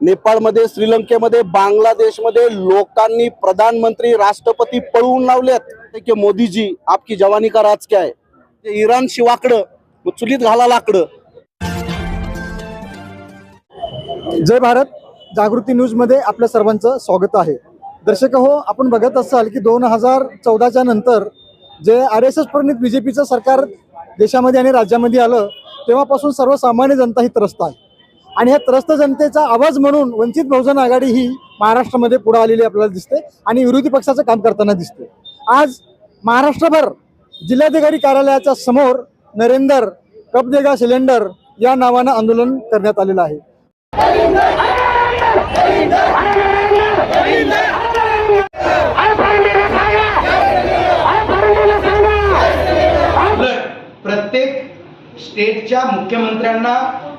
नेपाळमध्ये, श्रीलंकेमध्ये, बांगलादेशमध्ये लोकांनी प्रधानमंत्री, राष्ट्रपती पळवून लावलेत की मोदीजी आपकी जवानी का राज क्या है. इराण शिवाकडं चुलीत घाला लाकडं. जय भारत. जागृती न्यूजमध्ये आपल्या सर्वांचं स्वागत आहे. दर्शक हो, आपण बघत असाल की 2014च्या नंतर जे RSS प्रणित BJPचं सरकार देशामध्ये आणि राज्यामध्ये आलं तेव्हापासून सर्वसामान्य जनता ही त्रस्त आहे. आणि ह्या त्रस्त जनतेचा आवाज म्हणून वंचित बहुजन आघाडी ही महाराष्ट्रामध्ये पुढे आलेली आपल्याला दिसते आणि विरोधी पक्षाचं काम करताना दिसते. आज महाराष्ट्रभर जिल्हाधिकारी कार्यालयाच्या समोर नरेंद्र कब देगा सिलेंडर या नावानं आंदोलन करण्यात आलेलं आहे. प्रत्येक स्टेटच्या मुख्यमंत्र्यांना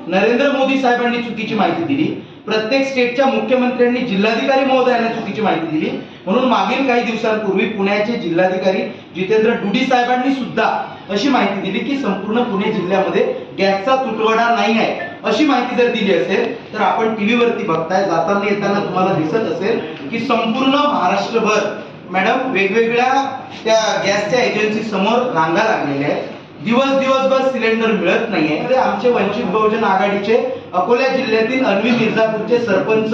नरेंद्र मोदी साहेबांनी चुकीची माहिती दिली. प्रत्येक स्टेटच्या मुख्यमंत्र्यांनी जिल्हाधिकारी महोदयांना चुकीची माहिती दिली. म्हणून मागील काही दिवसांपूर्वी पुण्याचे जिल्हाधिकारी जितेंद्र डुडी साहेबांनी सुद्धा अशी माहिती दिली की संपूर्ण पुणे जिल्ह्यामध्ये गॅसचा तुटवडा नाही आहे. अशी माहिती जर दिली असेल तर आपण टीव्हीवरती बघताय, जाताना येताना तुम्हाला दिसत असेल की संपूर्ण महाराष्ट्रभर मॅडम वेगवेगळ्या त्या गॅसच्या एजन्सी समोर रांगा लागलेल्या आहेत. दिवसभर सिलेंडर मिळत नाहीये. आमचे वंचित बहुजन आघाडीचे अकोला जिल्ह्यातील अन्वी मिर्झापूरचे सरपंच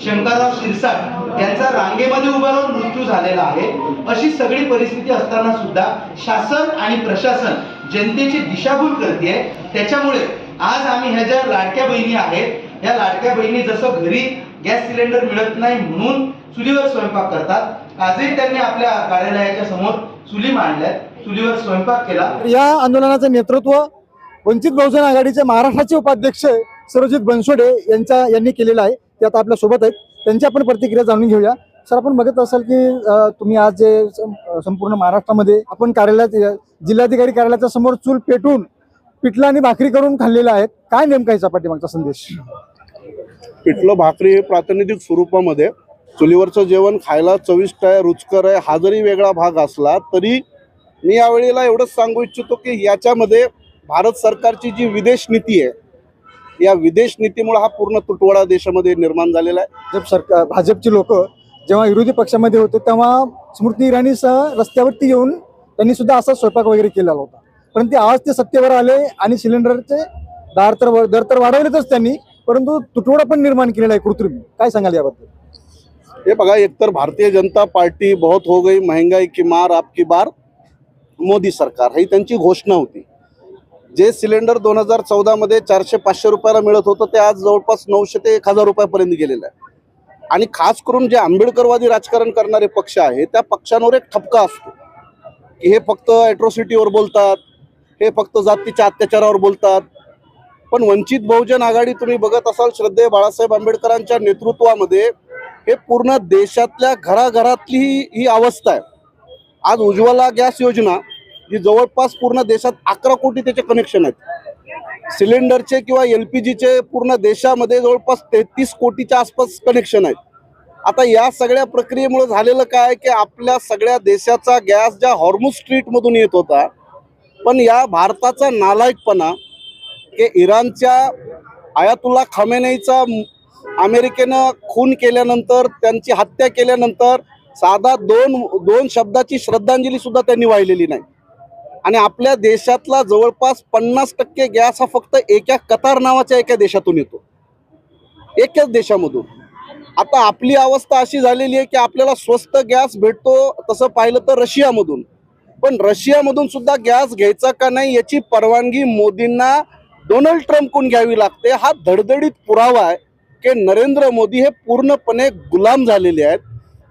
शंकरराव शिरसाट यांचा रांगेमध्ये उभा राहून मृत्यू झालेला आहे. अशी सगळी परिस्थिती असताना सुद्धा शासन आणि प्रशासन जनतेची दिशाभूल करते. त्याच्यामुळे आज आम्ही ह्या ज्या लाडक्या बहिणी आहेत, या लाडक्या बहिणी जसं घरी गॅस सिलेंडर मिळत नाही म्हणून चुलीवर स्वयंपाक करतात, आजही त्यांनी आपल्या कार्यालयाच्या समोर चुली मांडल्यात, चुलीवर स्वयंपाक केला. या आंदोलनाचे नेतृत्व वंचित बहुजन आघाडीचे महाराष्ट्राचे उपाध्यक्ष सरजित बनसोडे यांनी केलेलं आहे. ते आता आपल्या सोबत आहेत. त्यांची आपण प्रतिक्रिया जाणून घेऊया. सर, आपण बघत असाल की तुम्ही आज जे संपूर्ण महाराष्ट्रामध्ये आपण कार्यालयात जिल्हाधिकारी कार्यालयाच्या समोर चूल पेटून पिठलं आणि भाकरी करून खाल्लेलं आहे. काय नेमका याचा पाठीमागचा संदेश? पिठलं भाकरी हे प्रातिनिधिक स्वरूपामध्ये चुलीवरचं जेवण खायला चविष्ट आहे, रुचकर आहे. हा जरी वेगळा भाग असला तरी मी यावेळेला एवढंच सांगू इच्छितो की याच्यामध्ये भारत सरकारची जी विदेश नीती आहे, या विदेश नीतीमुळे हा पूर्ण तुटवडा देशामध्ये निर्माण झालेला आहे. जब भाजपची लोक जेव्हा विरोधी पक्षामध्ये होते तेव्हा स्मृती इराणीसह रस्त्यावरती येऊन त्यांनी सुद्धा असा स्वयंपाक वगैरे केलेला होता. परंतु आज ते सत्तेवर आले आणि सिलेंडरचे दर तर वाढवलेतच त्यांनी, परंतु तुटवडा पण निर्माण केलेला आहे कृत्रिम. काय सांगाल याबद्दल? हे बघा, एकतर भारतीय जनता पार्टी बहुत हो गई महंगाई की मार आपकी बार मोदी सरकार, ही त्यांची घोषणा होती. जे सिलेंडर 2014 मध्ये 400-500 रुपयाला मिळत होतं ते आज जवळपास 900 ते 1000 रुपयापर्यंत गेलेलं आहे. आणि खास करून जे आंबेडकरवादी राजकारण करणारे पक्ष आहे त्या पक्षांवर एक ठपका असतो की हे फक्त ॲट्रॉसिटीवर बोलतात, हे फक्त जातीच्या अत्याचारावर बोलतात. पण वंचित बहुजन आघाडी तुम्ही बघत असाल, श्रद्धेय बाळासाहेब आंबेडकरांच्या नेतृत्वामध्ये हे पूर्ण देशातल्या घराघरातली ही अवस्था आहे. आज उज्ज्वला गॅस योजना जी जवळपास पूर्ण देशात 11 कोटी त्याचे कनेक्शन आहेत. सिलेंडरचे किंवा LPGचे पूर्ण देशामध्ये जवळपास 33 कोटीच्या आसपास कनेक्शन आहेत. आता या सगळ्या प्रक्रियेमुळे झालेलं काय की आपल्या सगळ्या देशाचा गॅस ज्या हॉर्मुझ स्ट्रीटमधून येत होता, पण या भारताचा नालायकपणा की इराणच्या आयातुल्ला खमेनीचा अमेरिकेनं खून केल्यानंतर, त्यांची हत्या केल्यानंतर साधा दोन शब्दाची श्रद्धांजली सुद्धा त्यांनी वाहिलेली नाही. आणि आपल्या देशातला जवळपास 50% गॅस हा फक्त एका कतार नावाच्या एका देशातून येतो, एकाच देशामधून. आता आपली अवस्था अशी झालेली आहे की आपल्याला स्वस्त गॅस भेटतो तसं पाहिलं तर रशियामधून, पण रशियामधून सुद्धा गॅस घ्यायचा का नाही याची परवानगी मोदींना डोनाल्ड ट्रम्पकडून घ्यावी लागते. हा धडधडीत पुरावा आहे की नरेंद्र मोदी हे पूर्णपणे गुलाम झालेले आहेत.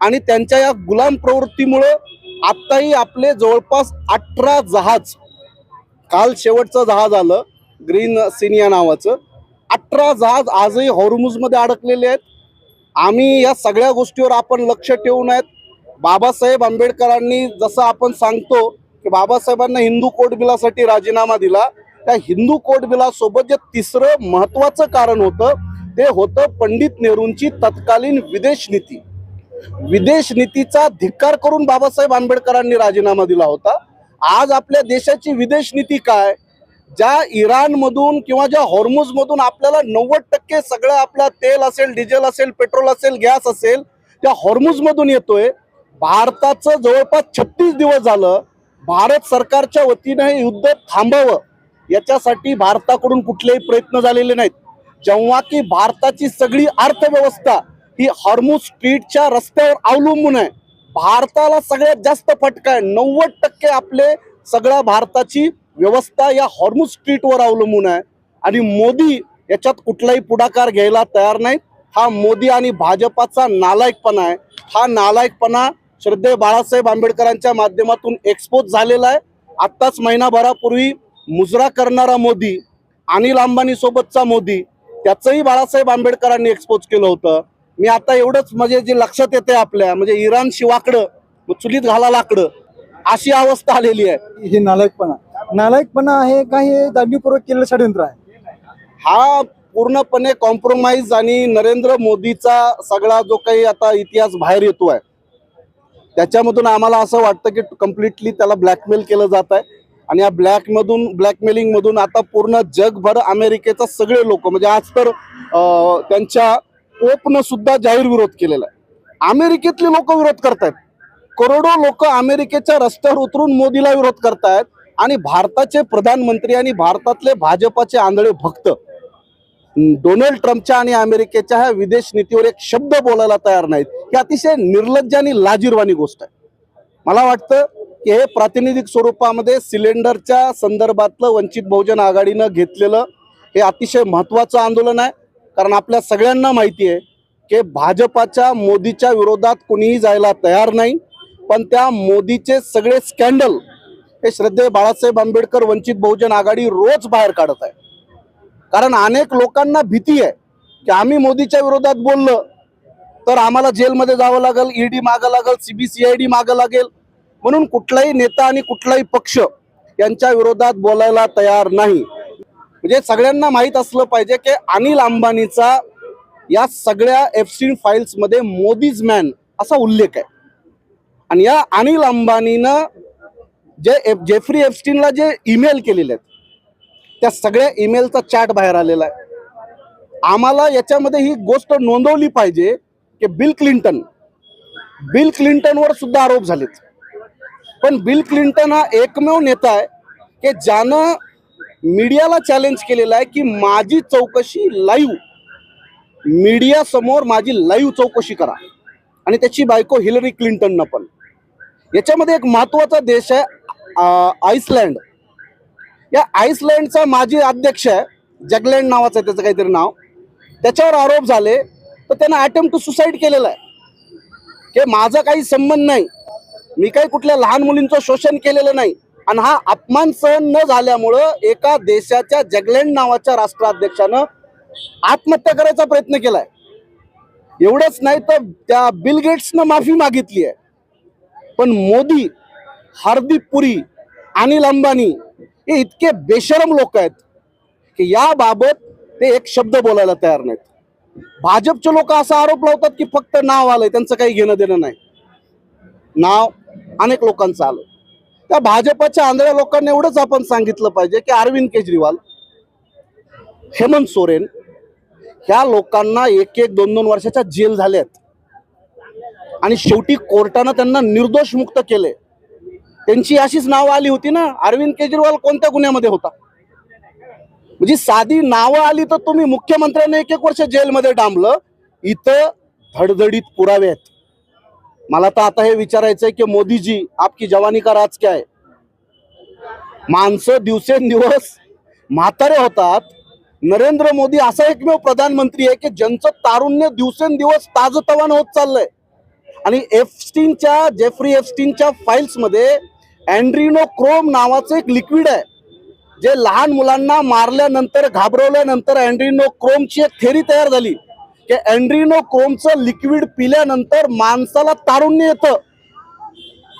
आणि त्यांच्या या गुलाम प्रवृत्तीमुळं आत्ताही आपले जवळपास 18 जहाज, काल शेवटचं जहाज आलं ग्रीन सिनिया नावाचं, 18 जहाज आजही हॉर्मुझमध्ये अडकलेले आहेत. आम्ही या सगळ्या गोष्टीवर आपण लक्ष ठेवून आहेत. बाबासाहेब आंबेडकरांनी जसं आपण सांगतो की बाबासाहेबांना हिंदू कोड बिलासाठी राजीनामा दिला, त्या हिंदू कोड बिलासोबत जे तिसरं महत्वाचं कारण होतं ते होतं पंडित नेहरूंची तत्कालीन विदेश नीती. विदेश नीतीचा धिक्कार करून बाबासाहेब आंबेडकरांनी राजीनामा दिला होता. आज आपल्या देशाची विदेश नीती काय ज्या इराणमधून किंवा ज्या हॉर्मुझमधून आपल्याला 90% सगळं आपलं तेल असेल, डिझेल असेल, पेट्रोल असेल, गॅस असेल, त्या हॉर्मुझमधून येतोय. भारताचं जवळपास 36 दिवस झालं भारत सरकारच्या वतीनं हे युद्ध थांबावं याच्यासाठी भारताकडून कुठलेही प्रयत्न झालेले नाहीत. जेव्हा की भारताची सगळी अर्थव्यवस्था ही हॉर्मुझ स्ट्रीटच्या रस्त्यावर अवलंबून आहे. भारताला सगळ्यात जास्त फटका आहे. 90% आपले सगळ्या भारताची व्यवस्था या हॉर्मुझ स्ट्रीटवर अवलंबून आहे आणि मोदी याच्यात कुठलाही पुढाकार घ्यायला तयार नाहीत. हा मोदी आणि भाजपाचा नालायकपणा आहे. हा नालायकपणा श्रद्धेय बाळासाहेब आंबेडकरांच्या माध्यमातून एक्सपोज झालेला आहे. आत्ताच महिनाभरापूर्वी मुजरा करणारा मोदी, अनिल अंबानी सोबतचा मोदी, त्याचंही बाळासाहेब आंबेडकरांनी एक्सपोज केलं होतं. मी आता एवढंच म्हणजे जे लक्षात येते आपल्या म्हणजे इराण शिवाकडं चुलीत घाला लाकडं अशी अवस्था आलेली आहे. हे नालायकपणा आहे का हे जाणीवपूर्वक केलेलं षडयंत्र आहे? हा पूर्णपणे कॉम्प्रोमाइज आणि नरेंद्र मोदीचा सगळा जो काही आता इतिहास बाहेर येतो आहे त्याच्यामधून आम्हाला असं वाटतं की कम्प्लिटली त्याला ब्लॅकमेल केलं जात आहे आणि या ब्लॅकमेलिंग मधून आता पूर्ण जगभर अमेरिकेचा सगळे लोक म्हणजे आज तर त्यांच्या पोपनं सुद्धा जाहीर विरोध केलेला आहे. अमेरिकेतले लोक विरोध करतायत. करोडो लोक अमेरिकेच्या रस्त्यावर उतरून मोदीला विरोध करतायत आणि भारताचे प्रधानमंत्री आणि भारतातले भाजपाचे आंधळे भक्त डोनाल्ड ट्रम्पच्या आणि अमेरिकेच्या ह्या विदेश नीतीवर एक शब्द बोलायला तयार नाहीत. ही अतिशय निर्लज्ज आणि लाजिरवाणी गोष्ट आहे. मला वाटतं की हे प्रातिनिधिक स्वरूपामध्ये सिलेंडरच्या संदर्भातलं वंचित बहुजन आघाडीनं घेतलेलं हे अतिशय महत्त्वाचं आंदोलन आहे. कारण आपल्या सगळ्यांना माहिती आहे की भाजपाच्या मोदीच्या विरोधात कोणीही जायला तयार नाही. पण त्या मोदीचे सगळे स्कॅन्डल हे श्रद्धेय बाळासाहेब आंबेडकर वंचित बहुजन आघाडी रोज बाहेर काढत आहे. कारण अनेक लोकांना भीती आहे की आम्ही मोदीच्या विरोधात बोललं तर आम्हाला जेलमध्ये जावं लागेल, ईडी मागं लागेल, CBCID मागं लागेल. म्हणून कुठलाही नेता आणि कुठलाही पक्ष यांच्या विरोधात बोलायला तयार नाही. म्हणजे सगळ्यांना माहीत असलं पाहिजे की अनिल अंबानीचा या सगळ्या एफस्टीन फाईल्समध्ये मोदीज मॅन असा उल्लेख आहे. आणि या अनिल अंबानीनं जेफ्री एफस्टीनला जे ईमेल केलेले आहेत त्या सगळ्या ईमेलचा चॅट बाहेर आलेला आहे. आम्हाला याच्यामध्ये ही गोष्ट नोंदवली पाहिजे की बिल क्लिंटनवर सुद्धा आरोप झालेत. पण बिल क्लिंटन हा एकमेव नेता आहे की ज्यानं मीडियाला चॅलेंज केलेलं आहे की माझी चौकशी लाईव्ह मीडिया समोर माझी लाईव्ह चौकशी करा. आणि त्याची बायको हिलरी क्लिंटननं पण. याच्यामध्ये एक महत्वाचा देश आहे आईसलँड. या आईसलँडचा माजी अध्यक्ष आहे, जगलँड नावाचं आहे त्याचं काहीतरी नाव. त्याच्यावर आरोप झाले तर त्यानं अटेम्प्ट टू सुसाईड केलेला आहे की माझा काही संबंध नाही, मी काही कुठल्या लहान मुलींचं शोषण केलेलं नाही. आणि हा अपमान सहन न झाल्यामुळं एका देशाच्या जगलँड नावाच्या राष्ट्राध्यक्षानं आत्महत्या करायचा प्रयत्न केलाय. एवढंच नाही तर त्या बिल गेट्सनं माफी मागितली आहे. पण मोदी, हरदीप पुरी, अनिल अंबानी हे इतके बेशरम लोक आहेत की याबाबत ते एक शब्द बोलायला तयार नाहीत. भाजपचे लोक असा आरोप लावतात की फक्त नाव आलंय, त्यांचं काही घेणं देणं नाही. नाव अनेक लोकांचं आलं. त्या भाजपाच्या आंधळ्या लोकांना एवढंच आपण सांगितलं पाहिजे की अरविंद केजरीवाल, हेमंत सोरेन ह्या लोकांना 1-2 वर्षाच्या जेल झाल्यात आणि शेवटी कोर्टानं त्यांना निर्दोष मुक्त केले. त्यांची अशीच नावं आली होती ना. अरविंद केजरीवाल कोणत्या गुन्ह्यामध्ये होता? म्हणजे साधी नावं आली तर तुम्ही मुख्यमंत्र्यांना 1-1 वर्ष जेलमध्ये डांबलं. इथं धडधडीत पुरावे आहेत. मला तर आता हे विचारायचंय की मोदीजी आपकी जवानी का राज क्या है? माणसं दिवसेंदिवस म्हातारे होतात. नरेंद्र मोदी असा एकमेव प्रधानमंत्री आहे की ज्यांचं तारुण्य दिवसेंदिवस ताजतवानं होत चाललंय. आणि जेफ्री एफस्टीनच्या फाईल्समध्ये अँड्रिनोक्रोम नावाचं एक लिक्विड आहे जे लहान मुलांना मारल्यानंतर घाबरवल्यानंतर अँड्रिनोक्रोमची एक थेरी तयार झाली की अँड्रिनोक्रोमचं लिक्विड पिल्यानंतर माणसाला तारुण्य येतं.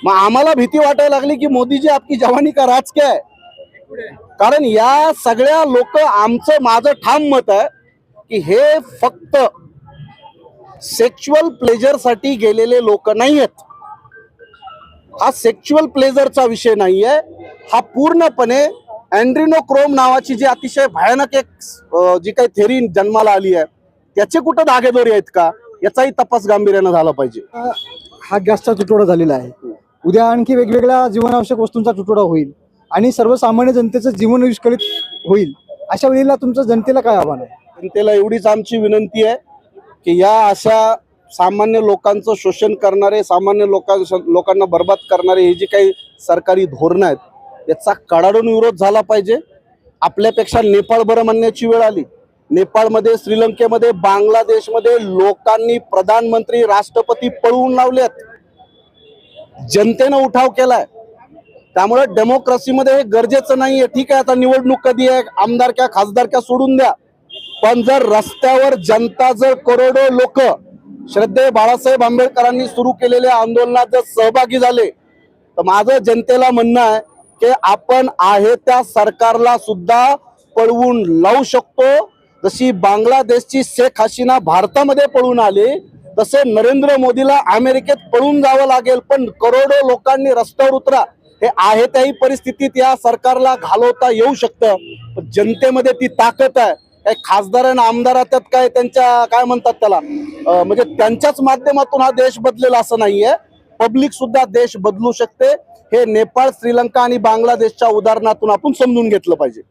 मग आम्हाला भीती वाटायला लागली की मोदीजी आपकी जवानी का राज क्या है? कारण या सगळ्या लोक माझं ठाम मत आहे की हे फक्त सेक्शुअल प्लेजर साठी गेलेले लोक नाही आहेत. हा सेक्शुअल प्लेजरचा विषय नाहीये. हा पूर्णपणे अँड्रिनोक्रोम नावाची जी अतिशय भयानक एक जी काही थेरी जन्माला आली आहे त्याचे कुठं धागेदोरी आहेत का, याचाही तपास गांभीर्यानं झाला पाहिजे. हा गॅसचा तुटवडा झालेला आहे. उद्या आणखी वेगवेगळ्या जीवनावश्यक वस्तूंचा तुटवडा होईल आणि सर्वसामान्य जनतेचं जीवन विस्कळीत होईल. अशा वेळेला तुमचं जनतेला काय आव्हान आहे? जनतेला एवढीच आमची विनंती आहे की या अशा सामान्य लोकांचं शोषण करणारे, सामान्य लोकांना बर्बाद करणारे हे जे काही सरकारी धोरणं आहेत याचा कडाडून विरोध झाला पाहिजे. आपल्यापेक्षा नेपाळ बरं म्हणण्याची वेळ आली. नेपाळमध्ये, श्रीलंकेमध्ये, बांगलादेशमध्ये लोकांनी प्रधानमंत्री, राष्ट्रपती पळवून लावलेत. जनतेनं उठाव केलाय. त्यामुळे डेमोक्रेसीमध्ये हे गरजेचं नाहीये. ठीक आहे, आता निवडणूक कधी आहे, आमदारक्या खासदारक्या सोडून द्या, पण जर रस्त्यावर जनता, जर करोडो लोक श्रद्धेय बाळासाहेब आंबेडकरांनी सुरू केलेल्या आंदोलनात जर सहभागी झाले तर माझं जनतेला म्हणणं आहे की आपण आहे त्या सरकारला सुद्धा पळवून लावू शकतो. जशी बांगलादेशची शेख हसीना भारतामध्ये पळून आली तसे नरेंद्र मोदीला अमेरिकेत पळून जावं लागेल, पण करोडो लोकांनी रस्त्यावर उतरा. हे आहे त्याही परिस्थितीत या सरकारला घालवता येऊ शकतं. जनतेमध्ये ती ताकद आहे. काही खासदार आणि आमदार त्यात काय त्यांच्या काय म्हणतात त्याला म्हणजे त्यांच्याच माध्यमातून हा देश बदलेल असं नाहीये. पब्लिक सुद्धा देश बदलू शकते. हे नेपाळ, श्रीलंका आणि बांगलादेशच्या उदाहरणातून आपण समजून घेतलं पाहिजे.